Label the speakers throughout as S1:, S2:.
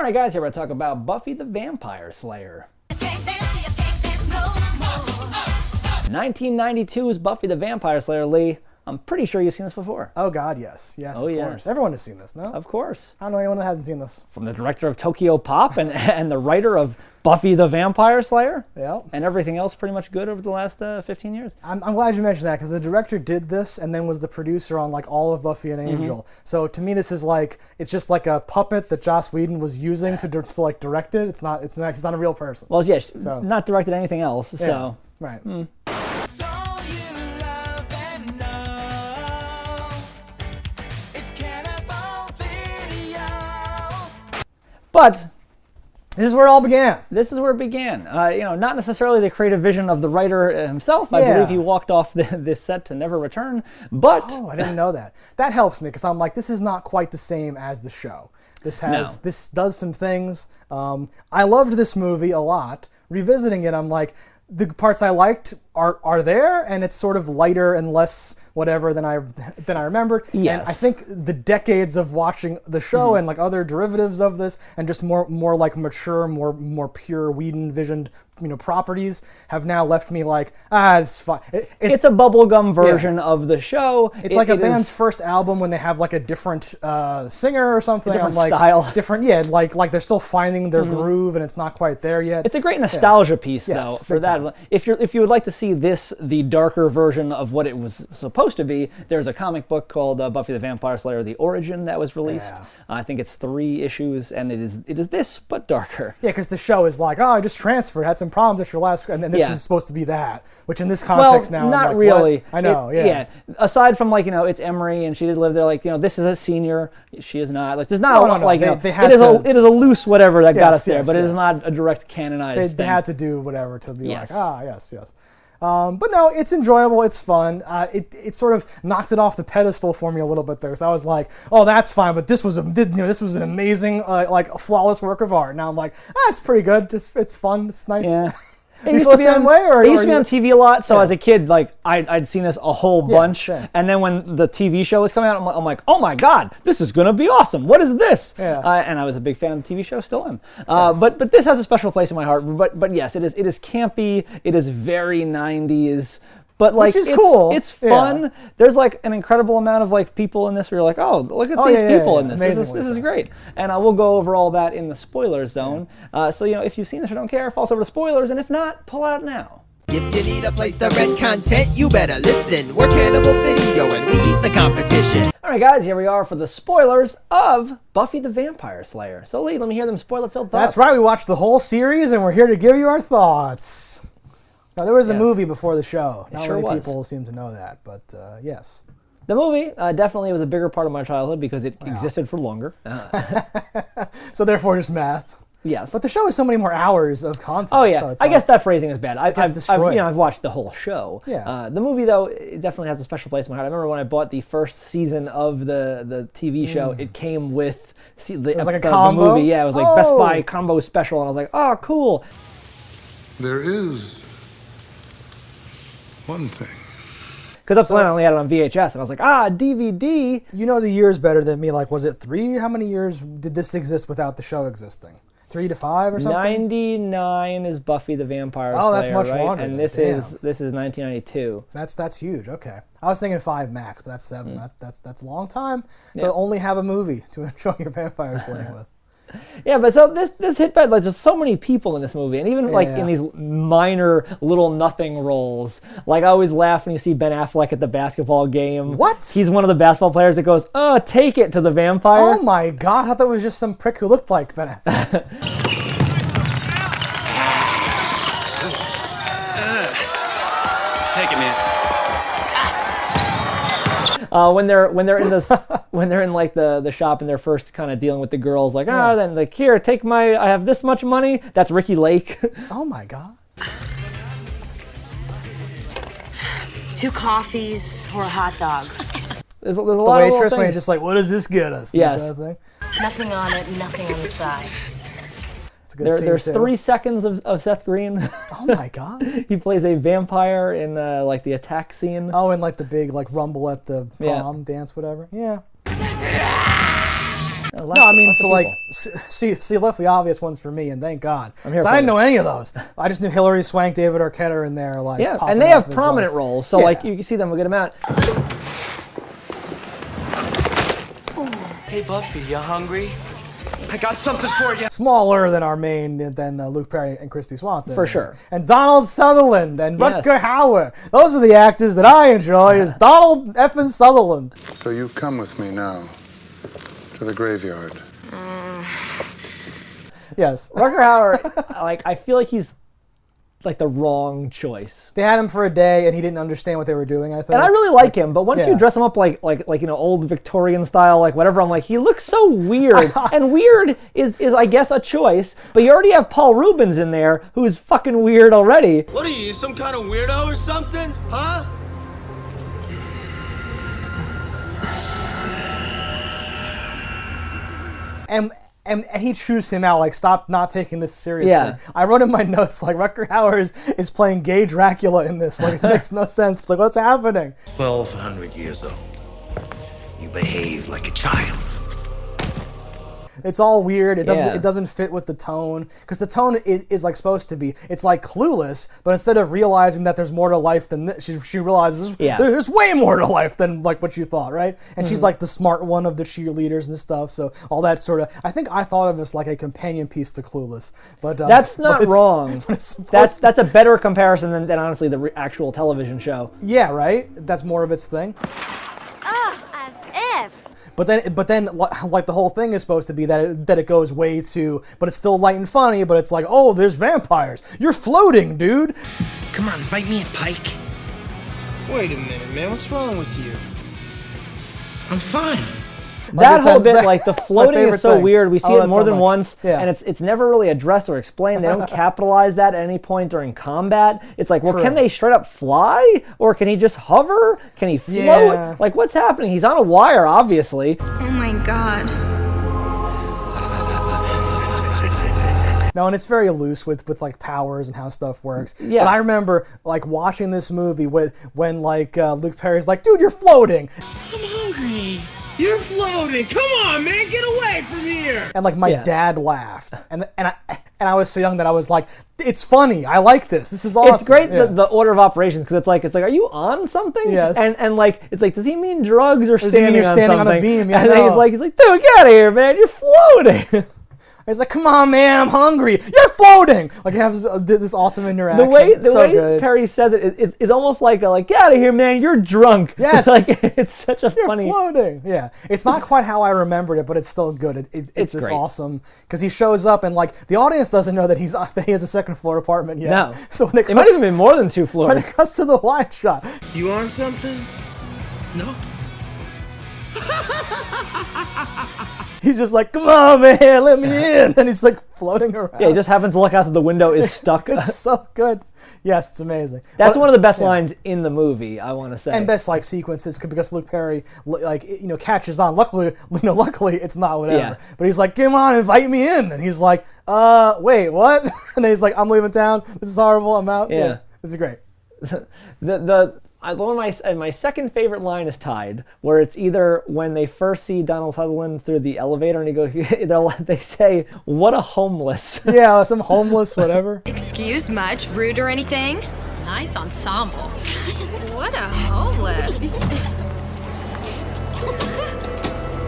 S1: All right, guys, here we're going to talk about Buffy the Vampire Slayer. 1992's Buffy the Vampire Slayer, Lee. I'm pretty sure you've seen this before.
S2: Oh, God, yes. Yes,
S1: Oh,
S2: of
S1: yeah.
S2: course. Everyone has seen this, no?
S1: Of course.
S2: I don't know anyone that hasn't seen this.
S1: From the director of Tokyo Pop and the writer of Buffy the Vampire Slayer.
S2: Yeah.
S1: And everything else pretty much good over the last 15 years.
S2: I'm glad you mentioned that, because the director did this and then was the producer on like all of Buffy and Angel. So to me, this is like, it's just like a puppet that Joss Whedon was using to like direct it. It's not a real person.
S1: Well, yes, not directed anything else,
S2: Yeah,
S1: so.
S2: right.
S1: But
S2: This is where it all began.
S1: this is where it began. Not necessarily the creative vision of the writer himself. I
S2: Yeah.
S1: believe he walked off this set to never return. But
S2: Oh, I didn't know that. That helps me, because I'm like, this is not quite the same as the show. This does some things. I loved this movie a lot. Revisiting it, I'm like, the parts I liked are there, and it's sort of lighter and less whatever than I remembered.
S1: Yes.
S2: And I think the decades of watching the show and like other derivatives of this, and just more like mature, more pure Whedon visioned properties have now left me like, it's fine.
S1: it's a bubblegum version of the show.
S2: It's like a band's first album when they have like a different singer or something.
S1: Different
S2: I'm like,
S1: style.
S2: Different, yeah. Like they're still finding their groove, and it's not quite there yet.
S1: It's a great nostalgia piece,
S2: Yes,
S1: though, for
S2: big
S1: that.
S2: time.
S1: If you would like to see this, the darker version of what it was supposed to be, there's a comic book called Buffy the Vampire Slayer: The Origin that was released.
S2: Yeah.
S1: I think it's 3 issues, and it is this but darker.
S2: Yeah, because the show is like, I just transferred, had some problems at your last, and then this
S1: Yeah.
S2: is supposed to be that. Which in this context now, I'm
S1: not
S2: like,
S1: really.
S2: what? I know, yeah.
S1: Aside from it's Emery and she did live there. This is a senior. She is not. There's not
S2: No,
S1: a lot.
S2: no, no. They had
S1: it is
S2: to-
S1: a loose whatever that got
S2: Yes,
S1: us there,
S2: yes,
S1: but it is
S2: yes.
S1: not a direct canonized
S2: They
S1: thing.
S2: had to do whatever to be
S1: Yes.
S2: like, yes. But no, it's enjoyable. It's fun. It sort of knocked it off the pedestal for me a little bit there. So I was like, oh, that's fine. But this was an amazing, like a flawless work of art. Now I'm like, it's pretty good. It's fun. It's nice.
S1: Yeah.
S2: You feel the same way, or
S1: it used to be
S2: you-
S1: on TV a lot, so
S2: Yeah.
S1: as a kid, I'd seen this a whole bunch,
S2: same.
S1: and then when the TV show was coming out, I'm like, oh my god, this is gonna be awesome. What is this?
S2: Yeah.
S1: And I was a big fan of the TV show, still am. But this has a special place in my heart. But yes, it is campy. It is very 90s. But
S2: Which is
S1: it's
S2: cool.
S1: It's fun.
S2: Yeah.
S1: There's an incredible amount of people in this where you're like, oh, look at these people in this. This is great. And we'll go over all that in the spoilers zone. So if you've seen this or don't care, false over to spoilers, and if not, pull out now.
S3: If you need a place to rent content, you better listen. We're Cannibal Video and we eat the competition.
S1: All right, guys, here we are for the spoilers of Buffy the Vampire Slayer. So, Lee, let me hear them spoiler-filled thoughts.
S2: That's right. We watched the whole series, and we're here to give you our thoughts. Now, there was a movie before the show. Not
S1: sure
S2: many
S1: was.
S2: people seem to know that, but yes.
S1: The movie definitely was a bigger part of my childhood because it existed for longer.
S2: So therefore, just math.
S1: Yes.
S2: But the show has so many more hours of content.
S1: Oh yeah,
S2: so it's
S1: I guess that phrasing is bad.
S2: gets destroyed.
S1: I've watched the whole show.
S2: Yeah.
S1: The movie though, it definitely has a special place in my heart. I remember when I bought the first season of the TV show, it came with it
S2: was like a combo?
S1: The movie. Yeah, it was like Best
S2: Oh.
S1: Buy combo special, and I was like, oh, cool.
S4: There is one thing.
S1: Because up to then I only had it on VHS, and I was like, DVD.
S2: You know the years better than me. Like, was it 3? How many years did this exist without the show existing? 3 to 5 or something?
S1: 99 is Buffy the Vampire Slayer,
S2: Oh, that's much
S1: right?
S2: longer
S1: And
S2: then.
S1: this
S2: Damn.
S1: is 1992.
S2: That's huge. Okay, I was thinking 5 max, but that's 7. That's a long time to
S1: Yeah.
S2: only have a movie to enjoy your vampire slaying with.
S1: Yeah, but so this hit bad. There's so many people in this movie, and even in these minor little nothing roles. I always laugh when you see Ben Affleck at the basketball game.
S2: What?
S1: He's one of the basketball players that goes, "Oh, take it" to the vampire.
S2: Oh my god! I thought that was just some prick who looked like Ben Affleck.
S5: Take it, man.
S1: When they're in this when they're in the shop and they're first kind of dealing with the girls, then here, take I have this much money. That's Ricky Lake.
S2: Oh my god!
S6: 2 coffees or a hot dog.
S1: There's a
S2: The
S1: lot of little
S2: waitress when
S1: things.
S2: he's just like, "What does this get us?"
S1: Yes.
S2: That kind of thing.
S6: Nothing on it, nothing on the side.
S2: It's a good scene,
S1: There's
S2: too.
S1: 3 seconds of Seth Green.
S2: Oh my god!
S1: He plays a vampire in the attack scene.
S2: Oh, and the big rumble at the
S1: Yeah.
S2: prom dance, whatever. Yeah. No, I mean, so like, so you left the obvious ones for me, and thank God.
S1: I'm here
S2: So
S1: for
S2: I didn't
S1: you.
S2: know any of those. I just knew Hilary Swank, David Arquette are in there, like,
S1: Yeah,
S2: popping
S1: and they
S2: up
S1: have
S2: as,
S1: prominent
S2: like,
S1: roles, so like you can see them a good amount.
S5: Hey, Buffy, you hungry? I got something for you.
S2: smaller than our main, than Luke Perry and Christy Swanson.
S1: For sure.
S2: And Donald Sutherland and
S1: Yes.
S2: Rutger Hauer. Those are the actors that I enjoy, is Donald effing Sutherland.
S4: So you come with me now to the graveyard.
S2: Yes.
S1: Rutger Hauer, like I feel like he's like the wrong choice.
S2: They had him for a day, and he didn't understand what they were doing, I think.
S1: And I really like him, but once
S2: Yeah.
S1: you dress him up like old Victorian style, like whatever, I'm like, he looks so weird. And weird is I guess a choice, but you already have Paul Rubens in there, who's fucking weird already.
S5: What are you, some kind of weirdo or something? Huh?
S2: And he chews him out, like, stop not taking this seriously.
S1: Yeah.
S2: I wrote in my notes, like, Rutger Hauer is playing gay Dracula in this. Like, it makes no sense. Like, what's happening?
S7: 1,200 years old. You behave like a child.
S2: It's all weird. It doesn't
S1: Yeah.
S2: it doesn't fit with the tone, because the tone is like supposed to be. It's like Clueless, but instead of realizing that there's more to life than this, she realizes there's way more to life than like what you thought, right? And she's like the smart one of the cheerleaders and stuff. So all that sort of, I think I thought of this like a companion piece to Clueless, but
S1: That's not
S2: but
S1: wrong.
S2: but it's supposed
S1: That's a better comparison than honestly the actual television show.
S2: yeah, right. That's more of its thing.
S8: As if.
S2: But then, like the whole thing is supposed to be that it goes way too, but it's still light and funny. But it's like, oh, there's vampires. You're floating, dude.
S7: Come on, fight me at Pike.
S5: Wait a minute, man. What's wrong with you?
S7: I'm fine.
S1: That
S2: it
S1: whole
S2: says
S1: bit,
S2: that-
S1: like the
S2: it's my
S1: floating
S2: favorite
S1: is so
S2: thing.
S1: weird. We see
S2: I love
S1: it
S2: that
S1: more
S2: so
S1: than
S2: much.
S1: once,
S2: Yeah.
S1: and it's never really addressed or explained. They don't capitalize that at any point during combat. It's like, well,
S2: True.
S1: can they straight up fly, or can he just hover? Can he float?
S2: Yeah.
S1: Like, what's happening? He's on a wire, obviously.
S6: Oh my god.
S2: No, and it's very loose with like powers and how stuff works.
S1: Yeah.
S2: But I remember like watching this movie when like Luke Perry's like, dude, you're floating,
S5: I'm hungry. You're floating. Come on, man. Get away from here.
S2: and like my
S1: Yeah.
S2: dad laughed, and I was so young that I was like, it's funny. I like this. This is awesome.
S1: It's great
S2: Yeah.
S1: the order of operations, because it's like, are you on something?
S2: Yes.
S1: And like, it's like, does he mean drugs or
S2: he mean
S1: standing,
S2: you're standing on a
S1: something?
S2: beam? Yeah,
S1: and then
S2: no.
S1: he's like, dude, get out of here, man. You're floating.
S2: He's like, come on, man, I'm hungry. You're floating. Like, it has this ultimate interaction.
S1: The way
S2: It's so good.
S1: Perry says it is almost like get out of here, man. You're drunk.
S2: Yes.
S1: Like, it's such a
S2: You're
S1: funny.
S2: floating. Yeah, it's not quite how I remembered it, but it's still good. It's
S1: It's
S2: just
S1: great.
S2: awesome because he shows up and like the audience doesn't know that he has a second floor apartment yet.
S1: No.
S2: So when
S1: It might even be more than 2
S2: when
S1: floors.
S2: it comes to the wide shot,
S5: You on something? No.
S2: he's just like, "Come on, man, let me in," and he's like floating around.
S1: Yeah, he just happens to look out the window, is stuck.
S2: It's so good. Yes, it's amazing.
S1: That's
S2: But-
S1: one of the best lines in the movie, I want to say.
S2: and best like sequences because Luke Perry catches on. Luckily it's not whatever.
S1: Yeah.
S2: But he's like, "Come on, invite me in," and he's like, wait, what?" And then he's like, "I'm leaving town. This is horrible. I'm out."
S1: Yeah.
S2: It's great.
S1: My second favorite line is tied, where it's either when they first see Donald Sutherland through the elevator and they say, "What a homeless."
S2: Yeah, some homeless whatever.
S8: Excuse much, rude or anything?
S6: Nice ensemble. What a homeless.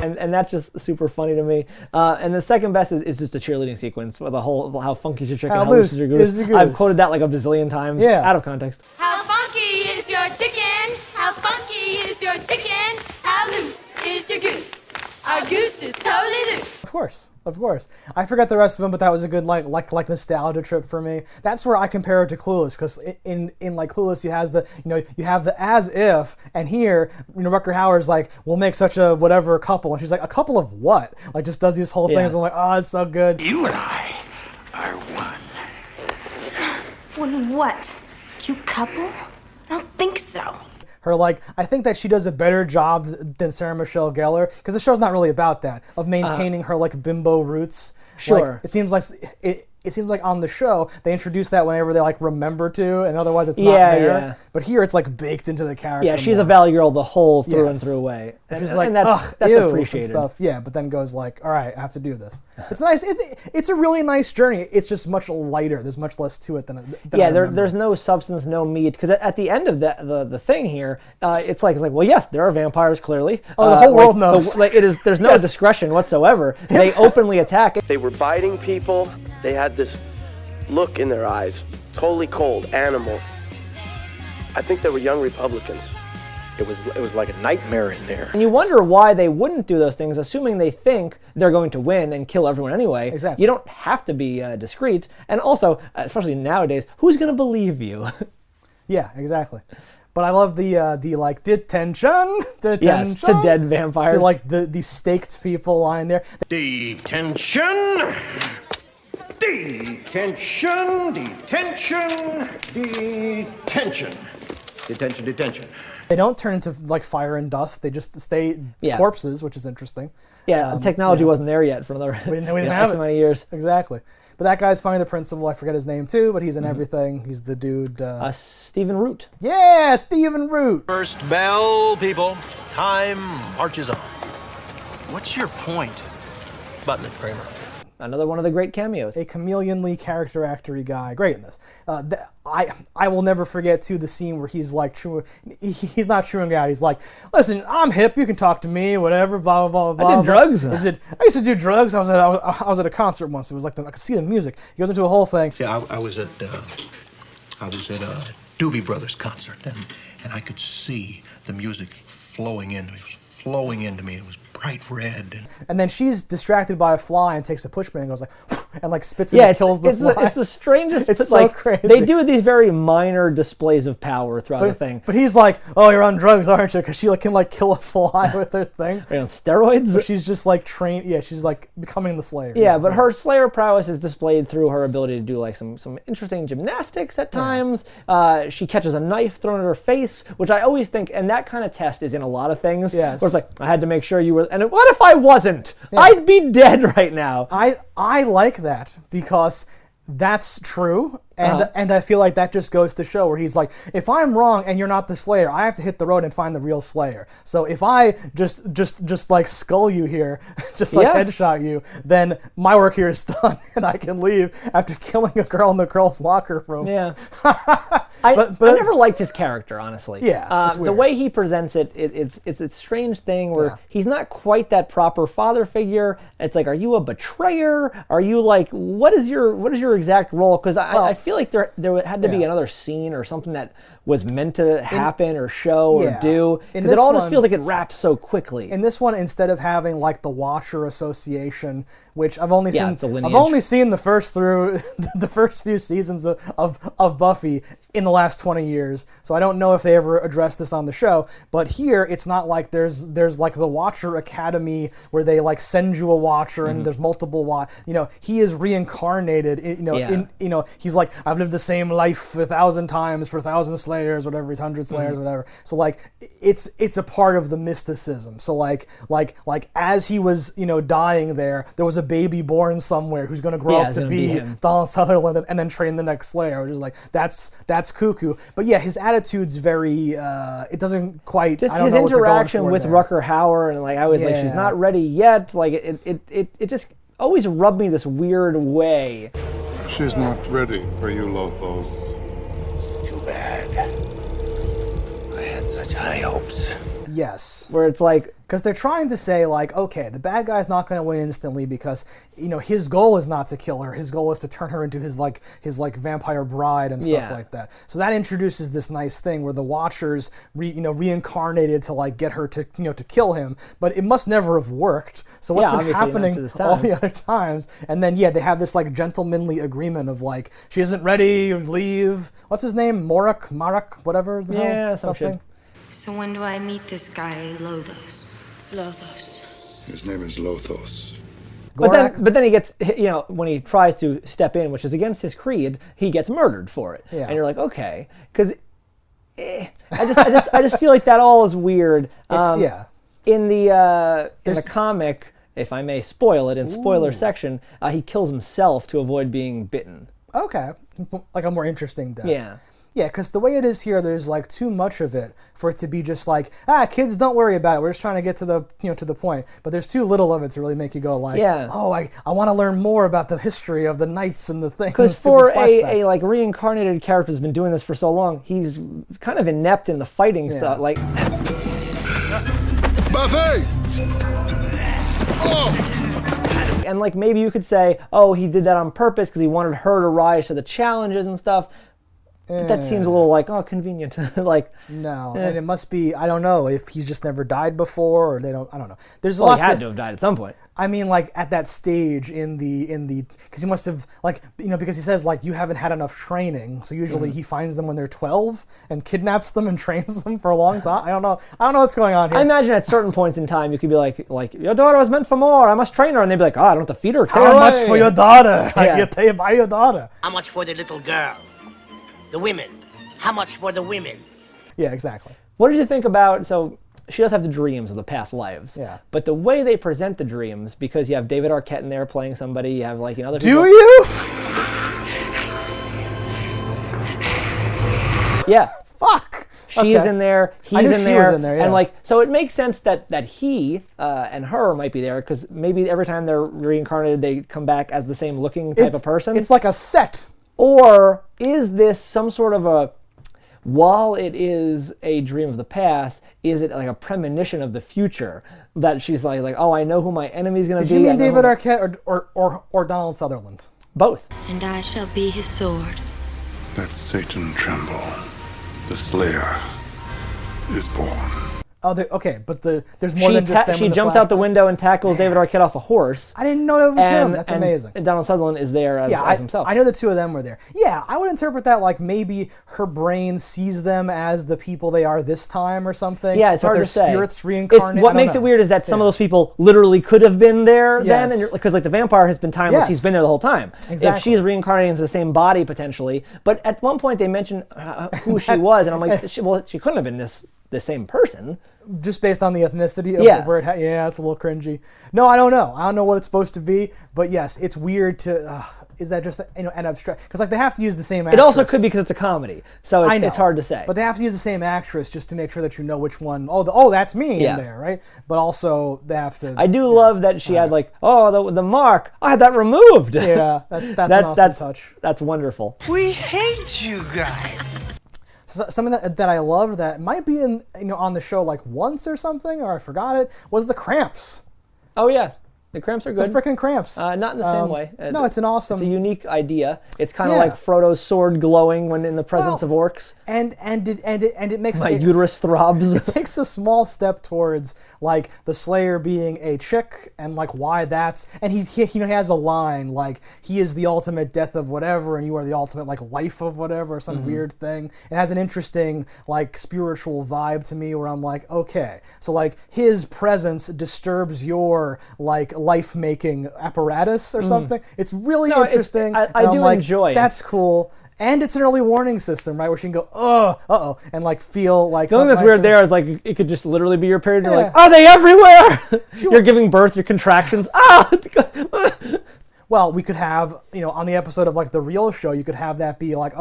S1: And that's just super funny to me. And the second best is just a cheerleading sequence with the whole how funky is your chicken, how loose is your goose. I've quoted that like a bazillion times, out of context.
S8: How funky is your chicken? How funky is your chicken? How loose is your goose? Our goose is totally loose.
S2: Of course. I forget the rest of them, but that was a good like nostalgia trip for me. That's where I compare it to Clueless, because in like Clueless you have the as if, and here Rutger Hauer's like, we'll make such a whatever couple, and she's like, a couple of what? Like just does these whole things. I'm like, oh, it's so good.
S7: You and I are one.
S6: One what? Cute couple? I don't think so.
S2: Her like, I think that she does a better job than Sarah Michelle Gellar, because the show's not really about that, of maintaining her like bimbo roots.
S1: Sure.
S2: Like, it seems like it seems like on the show they introduce that whenever they like remember to, and otherwise it's not there.
S1: Yeah.
S2: But here it's like baked into the character.
S1: Yeah, she's
S2: more.
S1: a Valley girl the whole through and through way.
S2: And she's like,
S1: that's
S2: ew,
S1: appreciated.
S2: And stuff. Yeah, but then goes like, all right, I have to do this. It's nice. It's a really nice journey. It's just much lighter. There's much less to it than
S1: yeah. There's no substance, no meat. Because at the end of the thing here, it's like well, yes, there are vampires clearly.
S2: Oh, the whole world knows.
S1: There's no discretion whatsoever. They openly attack.
S9: They were biting people. They had this look in their eyes, totally cold, animal. I think they were young Republicans. It was like a nightmare in there.
S1: And you wonder why they wouldn't do those things, assuming they think they're going to win and kill everyone anyway.
S2: Exactly.
S1: You don't have to be discreet. And also, especially nowadays, who's going to believe you?
S2: Yeah, exactly. But I love the like detention.
S1: Yes, to dead vampires.
S2: To like the staked people lying there.
S7: Detention! Detention! Detention! Detention! Detention!
S2: They don't turn into like fire and dust. They just stay corpses, which is interesting.
S1: Yeah, technology wasn't there yet for another
S2: we didn't have
S1: X amount of years.
S2: Exactly. But that guy's finally the principal. I forget his name too, but he's in everything. He's the dude.
S1: Stephen Root.
S2: Yeah, Stephen Root.
S5: First bell, people. Time marches on. What's your point? Button it, Kramer.
S1: Another one of the great cameos.
S2: A chameleonly character actor-y guy. Great in this. I will never forget too the scene where he's like he's not chewing out. He's like, listen, I'm hip. You can talk to me, whatever. Blah blah blah blah.
S1: I did drugs.
S2: I used to do drugs. I was at a concert once. It was like I could see the music. He goes into a whole thing.
S7: Yeah, I was at a Doobie Brothers concert, and I could see the music flowing in. It was flowing into me. It was bright red.
S2: And then she's distracted by a fly and takes a pushman and goes like, and like spits it and kills the fly.
S1: It's the strangest.
S2: It's so crazy.
S1: They do these very minor displays of power throughout the thing.
S2: But he's like, oh, you're on drugs, aren't you? Because she can like kill a fly with her thing.
S1: Are you on steroids?
S2: But she's just like trained. Yeah, she's like becoming the Slayer.
S1: Yeah, but her Slayer prowess is displayed through her ability to do like some interesting gymnastics at times. She catches a knife thrown at her face, which I always think, and that kind of test is in a lot of things.
S2: Yes.
S1: Where it's like, I had to make sure you were, and what if I wasn't? Yeah. I'd be dead right now.
S2: I like that because that's true. And I feel like that just goes to show where he's like, if I'm wrong and you're not the Slayer, I have to hit the road and find the real Slayer. So if I just like skull you here, just like headshot you, then my work here is done and I can leave after killing a girl in the girls' locker room.
S1: Yeah. I never liked his character, honestly.
S2: Yeah, it's weird.
S1: The way he presents it's a strange thing where he's not quite that proper father figure. It's like, are you a betrayer? Are you like, what is your exact role? Because I feel like there had to be another scene or something that was meant to happen or show or do, because it all just feels like it wraps so quickly.
S2: In this one, instead of having like the Watcher Association, which I've only seen the first few seasons of Buffy in the last 20 years, so I don't know if they ever addressed this on the show. But here, it's not like there's like the Watcher Academy where they like send you a Watcher and there's multiple he is reincarnated. He's like, I've lived the same life 1,000 times for 1,000 Slayers, whatever, 100 Slayers, whatever. So like, it's a part of the mysticism. So like as he was dying there was a baby born somewhere who's going to grow up to be Donald Sutherland and then train the next Slayer, which is like that's cuckoo. But yeah, his attitude's very it doesn't quite,
S1: just
S2: I don't
S1: his
S2: know what
S1: interaction
S2: they're going for
S1: with
S2: there.
S1: Rucker Hauer, and like I was like, she's not ready yet. Like it just always rubbed me this weird way.
S4: She's not ready for you, Lothos.
S7: It's too bad. I had such high hopes.
S2: Yes.
S1: Where it's like,
S2: because they're trying to say like, okay, the bad guy's not going to win instantly because his goal is not to kill her. His goal is to turn her into his vampire bride and stuff like that. So that introduces this nice thing where the Watchers reincarnated to like get her to to kill him, but it must never have worked. So what's been happening all the other times? And then they have this like gentlemanly agreement of like, she isn't ready, leave. What's his name? Marak, whatever the hell, something.
S6: So when do I meet this guy, Lothos?
S4: His name is Lothos.
S1: But then he gets, when he tries to step in, which is against his creed, he gets murdered for it. Yeah. And you're like, okay, because I just feel like that all is weird. In the comic, if I may spoil it in spoiler section, he kills himself to avoid being bitten.
S2: Okay, like a more interesting death.
S1: Yeah.
S2: Yeah, because the way it is here, there's like too much of it for it to be just like, kids, don't worry about it. We're just trying to get to the to the point. But there's too little of it to really make you go like, oh, I want to learn more about the history of the knights and the things.
S1: Because for a like reincarnated character who's been doing this for so long, he's kind of inept in the fighting stuff. Like,
S4: Buffy! Oh!
S1: And like maybe you could say, oh, he did that on purpose because he wanted her to rise to the challenges and stuff. But that seems a little like, oh, convenient. Like,
S2: no, and it must be, I don't know if he's just never died before, or they don't, I don't know. There's
S1: he had to have died at some point.
S2: I mean, like at that stage in the, because he must have like, because he says like you haven't had enough training, so usually he finds them when they're 12 and kidnaps them and trains them for a long time. I don't know what's going on here.
S1: I imagine at certain points in time you could be like your daughter was meant for more. I must train her, and they'd be like, oh, I don't have to feed her.
S2: How much for your daughter? I get paid by your daughter.
S10: How much for the little girl? The women. How much for the women?
S2: Yeah, exactly.
S1: What did you think about, so she does have the dreams of the past lives.
S2: Yeah.
S1: But the way they present the dreams, because you have David Arquette in there playing somebody, you have like other
S2: Do
S1: people.
S2: you?
S1: Yeah.
S2: Fuck.
S1: She's in there, he's in there,
S2: was in there, yeah.
S1: And like, so it makes sense that he and her might be there, because maybe every time they're reincarnated, they come back as the same looking type of person.
S2: It's like a set.
S1: Or is this some sort of a, while it is a dream of the past, is it like a premonition of the future? That she's like, oh, I know who my enemy's going to be.
S2: Did you mean David Arquette or Donald Sutherland?
S1: Both.
S6: And I shall be his sword.
S4: Let Satan tremble. The Slayer is born.
S2: Oh, okay, but there's more than just them.
S1: She jumps out the window and tackles David Arquette off a horse.
S2: I didn't know that was him. That's amazing.
S1: And Donald Sutherland is there as himself.
S2: I know the two of them were there. Yeah, I would interpret that like maybe her brain sees them as the people they are this time or something.
S1: Yeah, it's hard to say.
S2: Their spirits reincarnate.
S1: What makes it weird is that some of those people literally could have been there then, because like the vampire has been timeless. He's been there the whole time.
S2: Exactly.
S1: If she's reincarnating into the same body potentially, but at one point they mentioned who she was, and I'm like, she couldn't have been the same person.
S2: Just based on the ethnicity of where it's a little cringy. No, I don't know. I don't know what it's supposed to be, but yes, it's weird to. Is that just an abstract? Because like they have to use the same actress.
S1: It also could be because it's a comedy, so it's hard to say.
S2: But they have to use the same actress just to make sure that you know which one. Oh, that's me in there, right? But also they have to.
S1: I do love that she had like, the mark. I had that removed.
S2: Yeah, that's an awesome touch.
S1: That's wonderful.
S5: We hate you guys.
S2: Something that I loved that might be in on the show like once or something, or I forgot it, was the Cramps.
S1: Oh yeah, the Cramps are good.
S2: The frickin' Cramps.
S1: Not in the same way.
S2: No, it's an awesome.
S1: It's a unique idea. It's kind of like Frodo's sword glowing when in the presence of orcs.
S2: And it makes
S1: my uterus throbs.
S2: It takes a small step towards like the Slayer being a chick and like why that's, and he has a line like he is the ultimate death of whatever and you are the ultimate like life of whatever or some weird thing. It has an interesting like spiritual vibe to me where I'm like, okay, so like his presence disturbs your like life-making apparatus or something. It's really interesting.
S1: I do enjoy it.
S2: That's cool. And it's an early warning system, right? Where she can go, uh-oh, and like feel like
S1: the thing that's weird there is like it could just literally be your period. You're like, are they everywhere? You're giving birth, your contractions.
S2: Well, we could have, on the episode of like the real show, you could have that be like,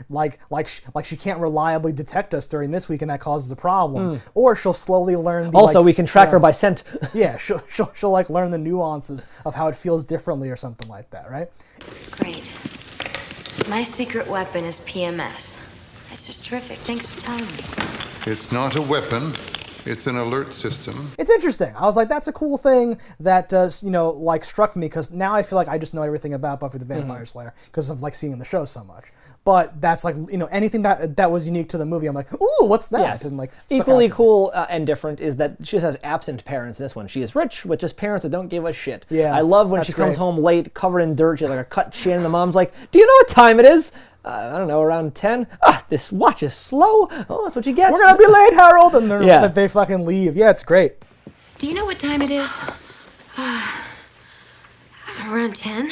S2: like she can't reliably detect us during this week, and that causes a problem. Or she'll slowly learn.
S1: We can track her by scent.
S2: Yeah, she'll like learn the nuances of how it feels differently or something like that, right?
S6: Great. My secret weapon is PMS. That's just terrific. Thanks for telling me.
S4: It's not a weapon. It's an alert system.
S2: It's interesting. I was like, that's a cool thing that, like struck me, because now I feel like I just know everything about Buffy the Vampire Slayer because of like seeing the show so much. But that's like, anything that was unique to the movie, I'm like, ooh, what's that?
S1: Yes.
S2: And like
S1: equally cool and different is that she just has absent parents in this one. She is rich with just parents that don't give a shit.
S2: Yeah,
S1: I love when she comes home late, covered in dirt. She has like a cut chin. The mom's like, do you know what time it is? I don't know, around 10. This watch is slow. Oh, that's what you get.
S2: We're going to be late, Harold. And they fucking leave. Yeah, it's great.
S6: Do you know what time it is? Around 10.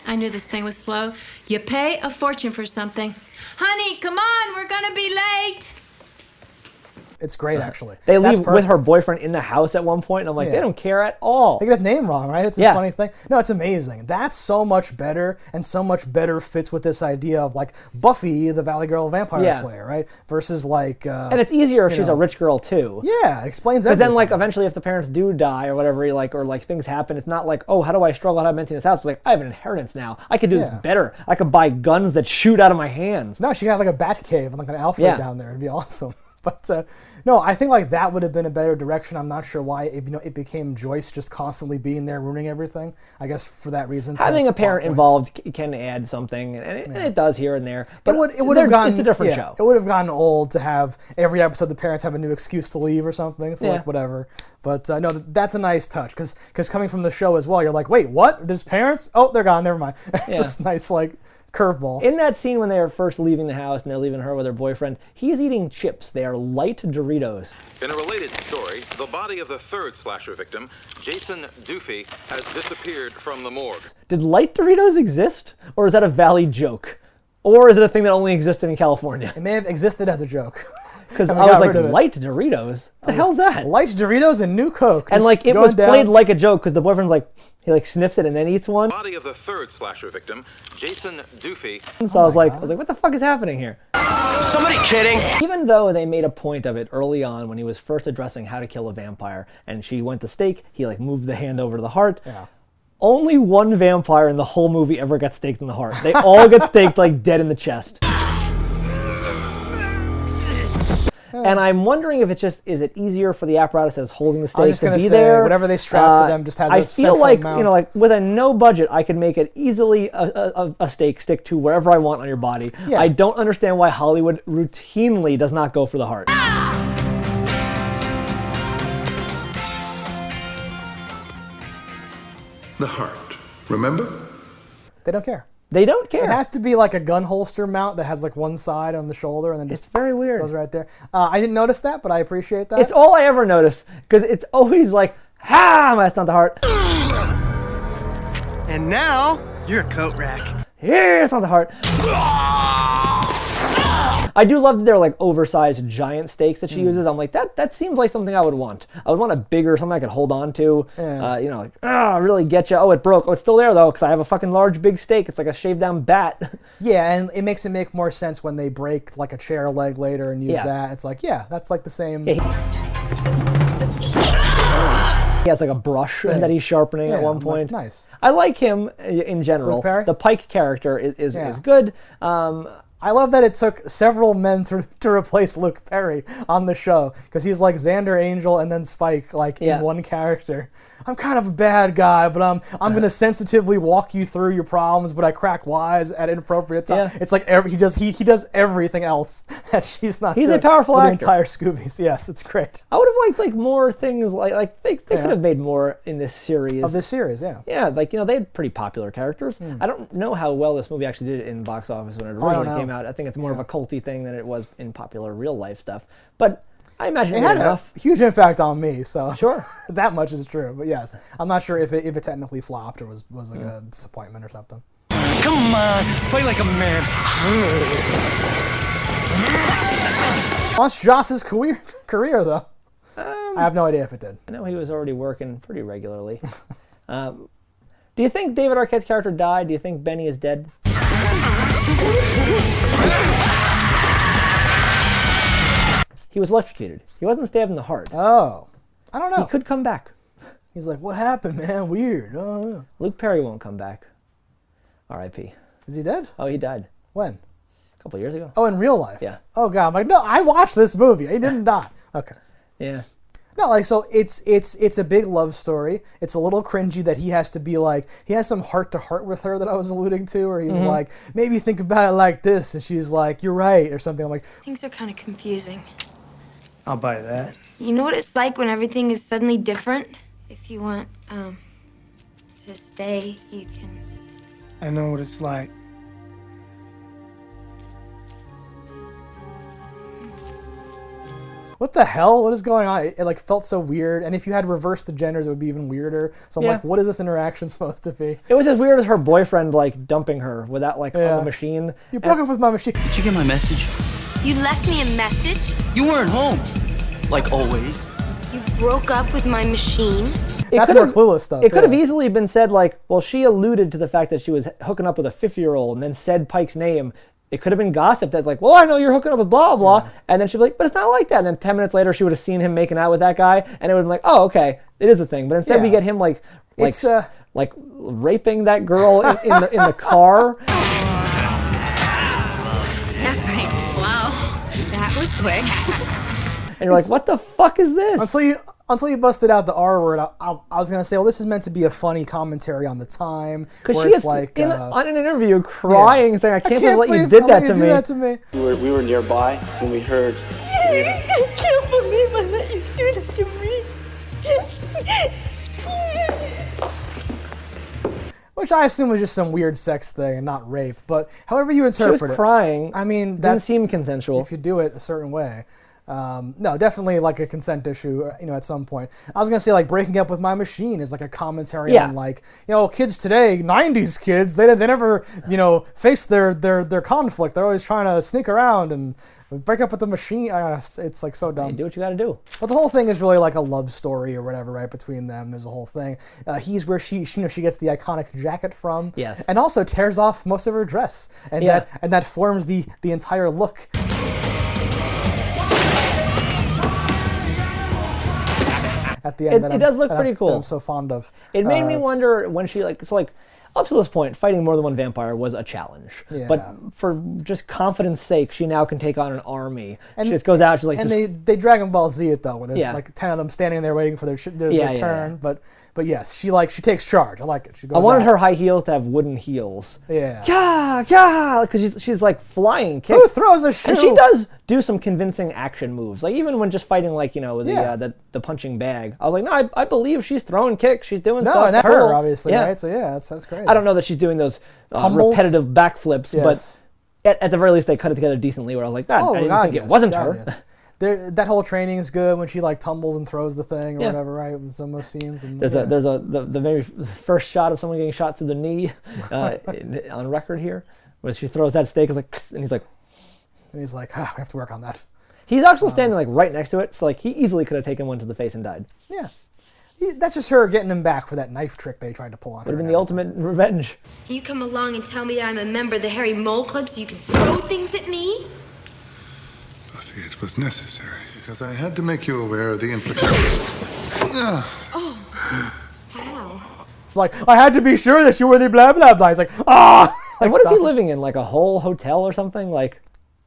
S8: I knew this thing was slow. You pay a fortune for something. Honey, come on, we're gonna be late.
S2: It's great, actually.
S1: They leave with her boyfriend in the house at one point, and I'm like, they don't care at all.
S2: They get his name wrong, right? It's this funny thing. No, it's amazing. That's so much better, and so much better fits with this idea of like Buffy, the Valley Girl Vampire Slayer, right? Versus like...
S1: and it's easier if she's a rich girl, too.
S2: Yeah, explains everything.
S1: Because then, like, eventually if the parents do die or whatever, or like things happen, it's not like, oh, how do I struggle out of maintain this house? It's like, I have an inheritance now. I could do this better. I could buy guns that shoot out of my hands.
S2: No, she got like a bat cave and like an Alfred down there. It'd be awesome. But no, I think like that would have been a better direction. I'm not sure why it became Joyce just constantly being there ruining everything. I guess for that reason.
S1: Having a parent involved can add something, and it does here and there. But
S2: it would have gotten.
S1: It's a different show.
S2: It would have gotten old to have every episode the parents have a new excuse to leave or something. So like whatever. But no, that's a nice touch because coming from the show as well, you're like, wait, what? There's parents? Oh, they're gone. Never mind. It's this nice like curveball.
S1: In that scene when they are first leaving the house and they're leaving her with her boyfriend, he's eating chips. They are light Doritos.
S11: In a related story, the body of the third slasher victim, Jason Duffy, has disappeared from the morgue.
S1: Did light Doritos exist? Or is that a Valley joke? Or is it a thing that only existed in California?
S2: It may have existed as a joke.
S1: Because I was like, light Doritos? The hell's that?
S2: Light Doritos and new Coke.
S1: And like it was played like a joke because the boyfriend's like, he like sniffs it and then eats one.
S11: Body of the third slasher victim, Jason Duffy.
S1: So I was like, what the fuck is happening here?
S10: Somebody kidding?
S1: Even though they made a point of it early on when he was first addressing how to kill a vampire and she went to stake, he like moved the hand over to the heart.
S2: Yeah.
S1: Only one vampire in the whole movie ever got staked in the heart. They all get staked like dead in the chest. And I'm wondering if it's just, is it easier for the apparatus that's holding the stake to be there?
S2: Whatever they strap to them just has
S1: I
S2: a
S1: feel
S2: central
S1: like,
S2: mount.
S1: like with a no budget, I could make it easily a stake stick to wherever I want on your body.
S2: Yeah.
S1: I don't understand why Hollywood routinely does not go for the heart.
S4: The heart. Remember?
S2: They don't care.
S1: They don't care.
S2: It has to be like a gun holster mount that has like one side on the shoulder and then just
S1: it's very weird.
S2: Goes right there. I didn't notice that, but I appreciate that.
S1: It's all I ever notice because it's always like, ha, that's not the heart.
S3: And now you're a coat rack.
S1: Here, it's not the heart. I do love that they're like oversized giant stakes that she uses. I'm like, that seems like something I would want. I would want a bigger, something I could hold on to.
S2: Yeah.
S1: Really get you. Oh, it broke. Oh, it's still there though, because I have a fucking large, big stake. It's like a shaved down bat.
S2: Yeah, and it makes it make more sense when they break like a chair leg later and use that. It's like, yeah, that's like the same.
S1: Yeah, he has like a brush that he's sharpening at one point.
S2: Like, nice.
S1: I like him in general.
S2: Luke Perry?
S1: The Pike character is good.
S2: I love that it took several men to replace Luke Perry on the show because he's like Xander, Angel, and then Spike like in one character. I'm kind of a bad guy, but I'm going to sensitively walk you through your problems, but I crack wise at inappropriate times. It's like he does everything else that she's not.
S1: He's
S2: doing
S1: a powerful actor.
S2: The entire Scoobies. Yes, it's great.
S1: I would have liked like more things like they could have made more in this series.
S2: Of this series, yeah.
S1: Yeah, like they had pretty popular characters. I don't know how well this movie actually did in box office when it originally came out. I think it's more of a culty thing than it was in popular real life stuff. But I imagine it had enough.
S2: A huge impact on me, so
S1: sure,
S2: that much is true. But yes, I'm not sure if it technically flopped or was like a disappointment or something.
S10: Come on, play like a man.
S2: Launched Joss's career though. I have no idea if it did.
S1: I know he was already working pretty regularly. Do you think David Arquette's character died? Do you think Benny is dead? He was electrocuted. He wasn't stabbed in the heart.
S2: Oh. I don't know.
S1: He could come back.
S2: He's like, what happened, man? Weird. Oh.
S1: Luke Perry won't come back. R.I.P.
S2: Is he dead?
S1: Oh, he died.
S2: When?
S1: A couple years ago.
S2: Oh, in real life?
S1: Yeah.
S2: Oh, God. I'm like, no, I watched this movie. He didn't die. Okay.
S1: Yeah.
S2: No, like, so it's a big love story. It's a little cringy that he has to be like, he has some heart-to-heart with her that I was alluding to, where he's like, maybe think about it like this, and she's like, you're right, or something. I'm like,
S6: Things are kind of confusing.
S10: I'll buy that.
S6: You know what it's like when everything is suddenly different? If you want, to stay, you can...
S10: I know what it's like.
S2: what the hell? What is going on? It like felt so weird, and if you had reversed the genders, it would be even weirder. So I'm like, what is this interaction supposed to be?
S1: It was as weird as her boyfriend like dumping her without like on the machine.
S2: You broke up with my machine.
S12: Did you get my message?
S6: You left me a message?
S12: You weren't home.
S5: like always.
S6: You broke up with my machine?
S2: That's more clueless stuff.
S1: It could have easily been said like, well, she alluded to the fact that she was hooking up with a 50-year-old and then said Pike's name. It could have been gossip that's like, well, I know you're hooking up with blah, blah, blah. And then she'd be like, but it's not like that. And then 10 minutes later, she would have seen him making out with that guy. And it would have been like, oh, okay, it is a thing. But instead we get him like raping that girl in the car.
S6: Wow, that was quick.
S1: And you're like, what the fuck is this?
S2: Until you busted out the R word, I was gonna say, well, this is meant to be a funny commentary on the time.
S1: Because she is like on an interview crying, saying, "I can't believe you did that to me."
S9: We were nearby when we heard.
S8: I can't believe I let you do that to me.
S2: Which I assume was just some weird sex thing and not rape. But however you interpret
S1: she was
S2: it,
S1: crying.
S2: I mean, that
S1: didn't seem consensual.
S2: If you do it a certain way. No, definitely like a consent issue, at some point. I was gonna say like breaking up with my machine is like a commentary on like, kids today, 90s kids, they never, face their conflict. They're always trying to sneak around and break up with the machine. It's like so dumb.
S1: You do what you gotta do.
S2: But the whole thing is really like a love story or whatever, right, between them. There's a whole thing. He's where she gets the iconic jacket from.
S1: Yes.
S2: And also tears off most of her dress. And that forms the entire look. At the end,
S1: it does look pretty cool.
S2: That I'm so fond of.
S1: It made me wonder when she up to this point, fighting more than one vampire was a challenge. Yeah. But for just confidence sake, she now can take on an army. And she just goes out. She's like,
S2: and they Dragon Ball Z it though, where there's like 10 of them standing there waiting for their turn. Yeah. But yes, she takes charge. I like it. She goes.
S1: I wanted her high heels to have wooden heels.
S2: Yeah.
S1: Yeah, because she's like flying kicks.
S2: Who throws a shoe?
S1: And she does do some convincing action moves. Like even when just fighting the punching bag, I was like, no, I believe she's throwing kicks. She's doing stuff.
S2: No, and that's her obviously, right? So yeah, that's great.
S1: I don't know that she's doing those repetitive backflips, but at the very least they cut it together decently. Where I was like, I didn't think it wasn't her.
S2: Yes. That whole training is good when she like tumbles and throws the thing or whatever, right? It was on most scenes. And,
S1: there's the very first shot of someone getting shot through the knee on record here, where she throws that steak, and he's like,
S2: we have to work on that.
S1: He's actually standing like right next to it, so like he easily could have taken one to the face and died.
S2: Yeah, that's just her getting him back for that knife trick they tried to pull on her.
S1: Would have been the ultimate revenge.
S6: You come along and tell me that I'm a member of the Harry Mole Club so you can throw things at me?
S4: Buffy, it was necessary because I had to make you aware of the implications.
S6: Oh. Wow.
S2: Like, I had to be sure that you were the blah, blah, blah. He's like, ah!
S1: Like, what is he living in? Like a whole hotel or something? Like,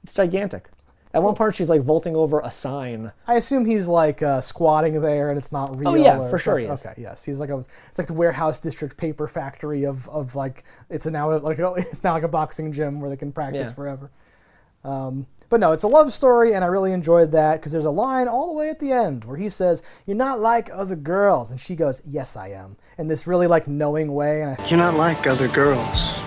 S1: it's gigantic. At one part, she's like vaulting over a sign.
S2: I assume he's like squatting there, and it's not real.
S1: Oh yeah, for sure he is.
S2: Okay, yes, he's like it's like the warehouse district paper factory of like it's now like a boxing gym where they can practice forever. But no, it's a love story, and I really enjoyed that because there's a line all the way at the end where he says, "You're not like other girls," and she goes, "Yes, I am," in this really like knowing way. And
S12: you're not like other girls.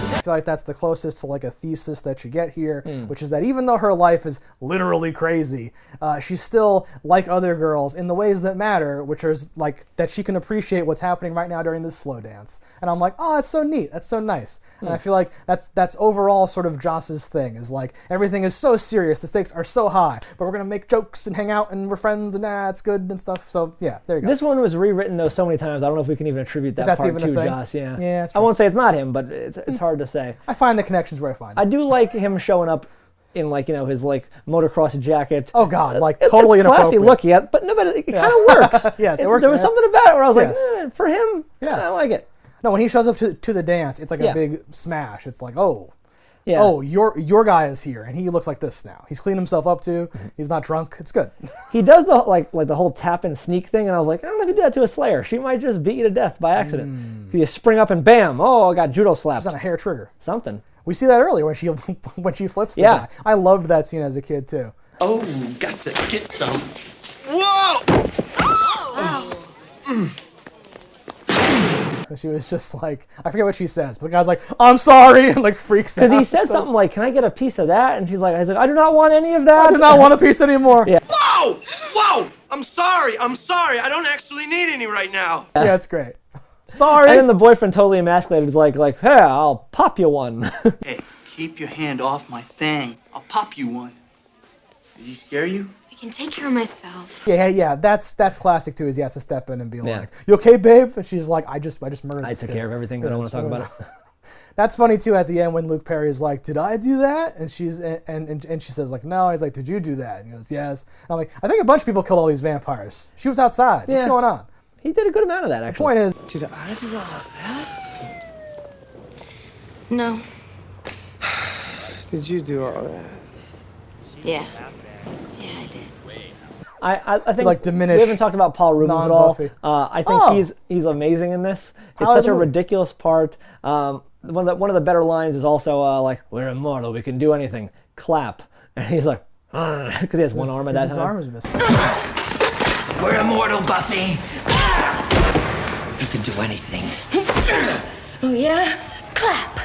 S2: I feel like that's the closest to like a thesis that you get here, which is that even though her life is literally crazy, she's still like other girls in the ways that matter, which is like that she can appreciate what's happening right now during this slow dance. And I'm like, oh, that's so neat. That's so nice. And I feel like that's overall sort of Joss's thing is like everything is so serious, the stakes are so high, but we're gonna make jokes and hang out and we're friends and it's good and stuff. So yeah, there you go.
S1: This one was rewritten though so many times. I don't know if we can even attribute that part to Joss.
S2: Yeah,
S1: I won't say it's not him, but it's hard to say.
S2: I find the connections where I find them.
S1: I do like him showing up in like his like motocross jacket.
S2: Oh God, like totally inappropriate.
S1: Classy look yet, but no, but it kind of works.
S2: Yes, it works.
S1: There was something about it where I was like, for him, I like it.
S2: No, when he shows up to the dance, it's like a big smash. It's like, your guy is here, and he looks like this now. He's cleaned himself up too. He's not drunk. It's good.
S1: He does the like the whole tap and sneak thing, and I was like, I don't know if you do that to a Slayer. She might just beat you to death by accident. You spring up and bam, I got judo slapped.
S2: She's on a hair trigger.
S1: Something.
S2: We see that earlier when she flips the guy. I loved that scene as a kid too.
S5: Oh, got to get some. Whoa!
S6: Oh!
S2: She was just like, I forget what she says, but the guy's like, I'm sorry, and like freaks out.
S1: Because he says something like, can I get a piece of that? And she's like, I do not want any of that.
S2: I do not want a piece anymore.
S1: Yeah.
S5: Whoa! I'm sorry. I don't actually need any right now.
S2: Yeah, it's great. Sorry.
S1: And then the boyfriend, totally emasculated, is like, hey, I'll pop you one.
S13: Hey, keep your hand off my thing. I'll pop you one. Did he scare you?
S6: I can take care of myself.
S2: Yeah. That's classic too. Is he has to step in and be like, "You okay, babe?" And she's like, "I just murdered."
S1: I took care of everything. I don't want to talk about it.
S2: That's funny too. At the end, when Luke Perry is like, "Did I do that?" and she's and she says like, "No." And he's like, "Did you do that?" And he goes, "Yes." And I'm like, I think a bunch of people killed all these vampires. She was outside. What's going on?
S1: He did a good amount of that, actually.
S2: The point is,
S12: Did I do all of that?
S6: No.
S12: Did you do all that?
S6: Yeah. Yeah, I did.
S1: I think
S2: like diminish
S1: we haven't talked about Paul Rubens at all. I think he's amazing in this. It's such a ridiculous part. One of the better lines is also like, "We're immortal. We can do anything. Clap." And he's like, because he has one arm at that time.
S2: His arm is missing.
S10: We're immortal, Buffy. You can do anything.
S6: Oh yeah? Clap.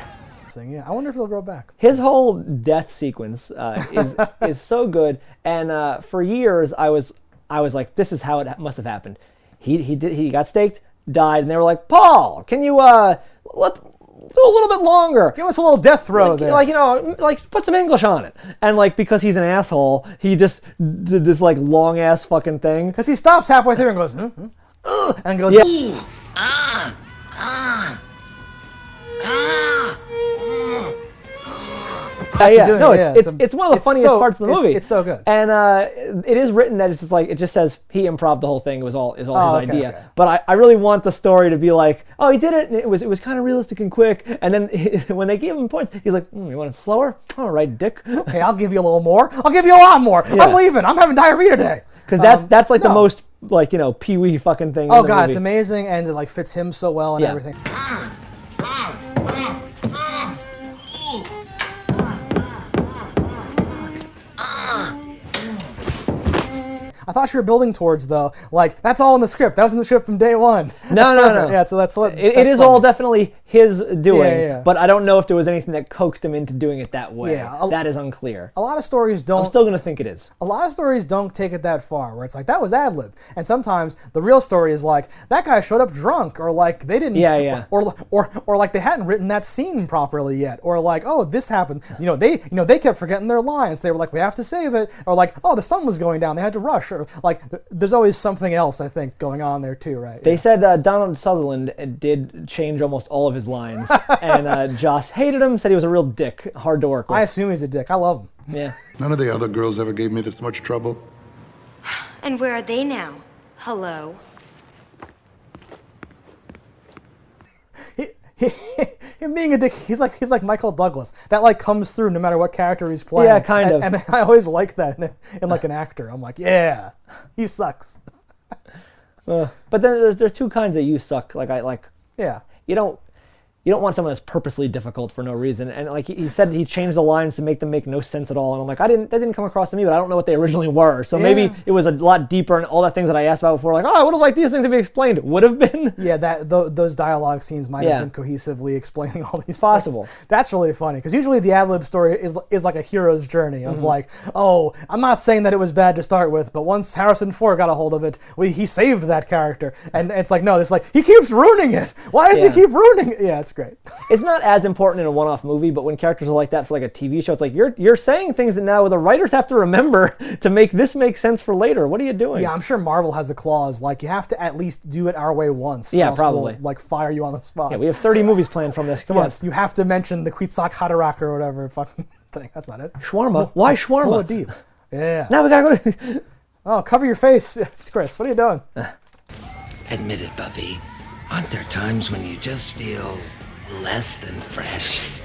S2: Yeah, I wonder if he'll grow back.
S1: His whole death sequence is so good, and for years I was like, this is how it must have happened. He got staked, died, and they were like, Paul, can you let's do a little bit longer.
S2: Give us a little death throw there.
S1: Put some English on it. And because he's an asshole, he just did this long ass fucking thing.
S2: Because he stops halfway through and goes, and goes,
S1: it's one of the funniest parts of the movie.
S2: It's so good.
S1: And it is written that it's just it just says he improv the whole thing. It was all his idea. Okay. But I really want the story to be like, oh, he did it, and it was kind of realistic and quick. And then when they gave him points, he's like, you want it slower? All right, dick.
S2: Okay, I'll give you a little more. I'll give you a lot more. Yeah. I'm leaving. I'm having diarrhea today.
S1: Because that's the most pee-wee fucking thing.
S2: Oh god, it's amazing, and it fits him so well and everything. I thought you were building towards though. That's all in the script. That was in the script from day one.
S1: No.
S2: Yeah, so that's
S1: it is all definitely his doing. Yeah. But I don't know if there was anything that coaxed him into doing it that way. Yeah, that is unclear.
S2: A lot of stories don't.
S1: I'm still gonna think it is.
S2: A lot of stories don't take it that far, where it's like that was ad-libbed, and sometimes the real story is that guy showed up drunk, or they didn't.
S1: Yeah.
S2: Or they hadn't written that scene properly yet, or oh, this happened. They kept forgetting their lines. They were like, we have to save it, or oh, the sun was going down. They had to rush, or there's always something else I think going on there too, right?
S1: They said Donald Sutherland did change almost all of his lines, and Joss hated him, said he was a real dick, hard to work with.
S2: I assume he's a dick. I love him.
S1: Yeah.
S4: None of the other girls ever gave me this much trouble.
S6: And where are they now? Hello.
S2: Him being a dick, he's like Michael Douglas. That comes through no matter what character he's playing.
S1: Yeah, kind of.
S2: And I always like that in an actor. I'm like, yeah, he sucks.
S1: But then there's two kinds of you suck.
S2: Yeah.
S1: You don't want someone that's purposely difficult for no reason. And he said he changed the lines to make them make no sense at all. And I'm like, that didn't come across to me, but I don't know what they originally were. So maybe it was a lot deeper, and all the things that I asked about before, I would have liked these things to be explained. Would have been.
S2: Yeah, those dialogue scenes might have been cohesively explaining all these
S1: possible
S2: things. That's really funny, because usually the ad-lib story is like a hero's journey of oh, I'm not saying that it was bad to start with, but once Harrison Ford got a hold of it, he saved that character. And it's no, it's he keeps ruining it. Why does he keep ruining it? Yeah, it's great.
S1: It's not as important in a one-off movie, but when characters are like that for a TV show, it's you're saying things that now the writers have to remember to make this make sense for later. What are you doing?
S2: Yeah, I'm sure Marvel has the clause you have to at least do it our way once.
S1: Yeah, probably.
S2: We'll, fire you on the spot.
S1: Yeah, we have 30 movies planned from this. Come on.
S2: Yes, you have to mention the Quetzalcoatl Haderach or whatever fucking thing. That's not it.
S1: Shawarma. Why shawarma?
S2: Oh, deep. Yeah.
S1: Now we gotta go to...
S2: Oh, cover your face. It's Chris. What are you doing?
S10: Admit it, Buffy. Aren't there times when you just feel less than fresh?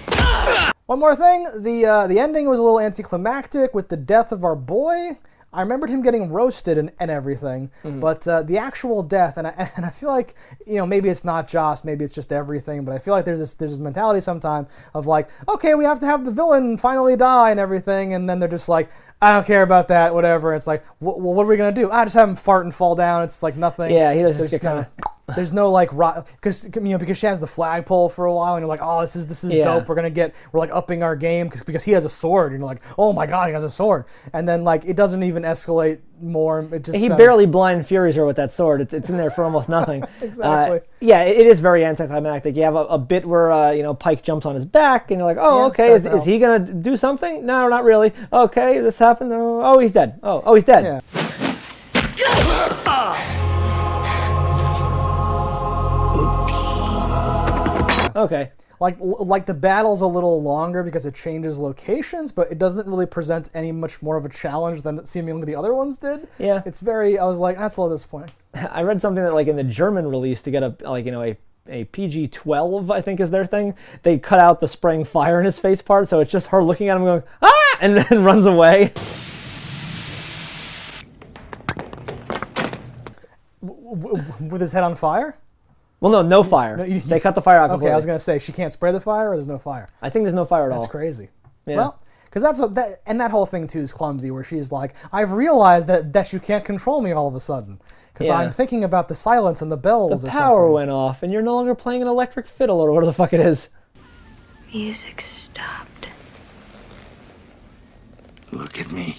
S2: One more thing, the ending was a little anticlimactic with the death of our boy. I remembered him getting roasted and everything, but the actual death, and I feel like, maybe it's not Joss, maybe it's just everything, but I feel like there's this mentality sometimes of okay, we have to have the villain finally die and everything, and then they're just I don't care about that, whatever. It's well, what are we gonna do? Just have him fart and fall down. It's nothing.
S1: Yeah, he does just get kind of...
S2: There's no like because because she has the flagpole for a while, and you're like, oh, this is dope. We're like upping our game because he has a sword, and you're like, oh my god, he has a sword. And then like it doesn't even escalate more. It just
S1: he barely blind furies her with that sword. It's in there for almost nothing.
S2: Exactly.
S1: Yeah, it is very anticlimactic. You have a bit where Pike jumps on his back, and you're like, oh, okay, is he gonna do something? No, not really. Okay, this happened. Oh, he's dead. Oh, he's dead.
S2: Yeah.
S1: Okay.
S2: Like the battle's a little longer because it changes locations, but it doesn't really present any much more of a challenge than seemingly the other ones did.
S1: Yeah.
S2: It's very. I was like, that's a little disappointing.
S1: I read something that like in the German release to get a PG-12, I think is their thing. They cut out the spraying fire in his face part, so it's just her looking at him going, ah, and then runs away.
S2: With his head on fire?
S1: Well, no fire. They cut the fire out completely.
S2: Okay, I was gonna say she can't spray the fire, or there's no fire.
S1: I think there's no fire at all.
S2: That's crazy.
S1: Yeah.
S2: Well, because that whole thing too is clumsy, where she's like, I've realized that you can't control me all of a sudden. Because I'm thinking about the silence and the bells.
S1: The power went off, and you're no longer playing an electric fiddle or whatever the fuck it is.
S6: Music stopped.
S10: Look at me.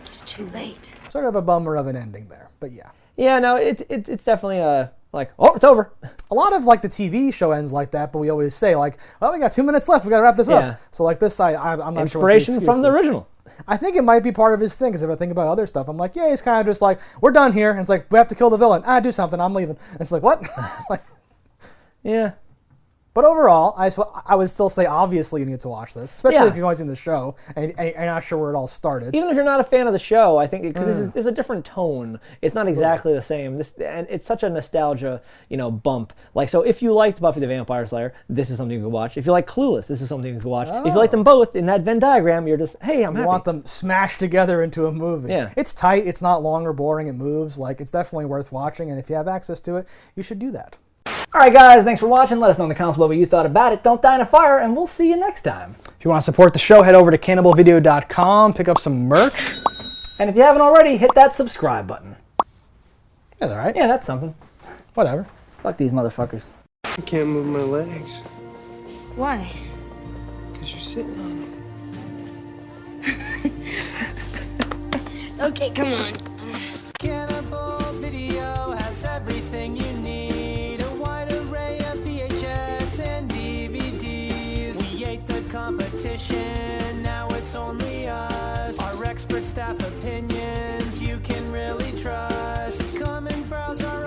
S6: It's too late.
S2: Sort of a bummer of an ending there, but yeah.
S1: Yeah, no, it's definitely like, oh, it's over.
S2: A lot of like the TV show ends like that, but we always say like, oh, we got 2 minutes left, we got to wrap this up. So like this, I'm not sure what the
S1: inspiration from the original.
S2: I think it might be part of his thing, because if I think about other stuff, I'm like, yeah, he's kind of just like, we're done here, and it's like, we have to kill the villain. Do something, I'm leaving. And it's like, what? Like,
S1: yeah.
S2: But overall, I would still say obviously you need to watch this, especially if you've only seen the show and you're not sure where it all started.
S1: Even if you're not a fan of the show, I think because this is a different tone. It's not exactly the same. And it's such a nostalgia, bump. Like, so if you liked Buffy the Vampire Slayer, this is something you could watch. If you like Clueless, this is something you could watch. If you like them both in that Venn diagram, you're just, hey, I'm happy.
S2: You want them smashed together into a movie.
S1: Yeah.
S2: It's tight. It's not long or boring. It moves. Like, it's definitely worth watching. And if you have access to it, you should do that.
S1: Alright guys, thanks for watching. Let us know in the comments below what you thought about it. Don't die in a fire, and we'll see you next time.
S2: If you want to support the show, head over to cannibalvideo.com, pick up some merch.
S1: And if you haven't already, hit that subscribe button.
S2: That's alright.
S1: Yeah, that's something.
S2: Whatever.
S1: Fuck these motherfuckers.
S12: I can't move my legs.
S6: Why?
S12: Because you're sitting on them.
S6: Okay, come on.
S14: Cannibal Video has everything you need. A wide array of VHS and DVDs. We ate the competition, now it's only us. Our expert staff opinions you can really trust. Come and browse our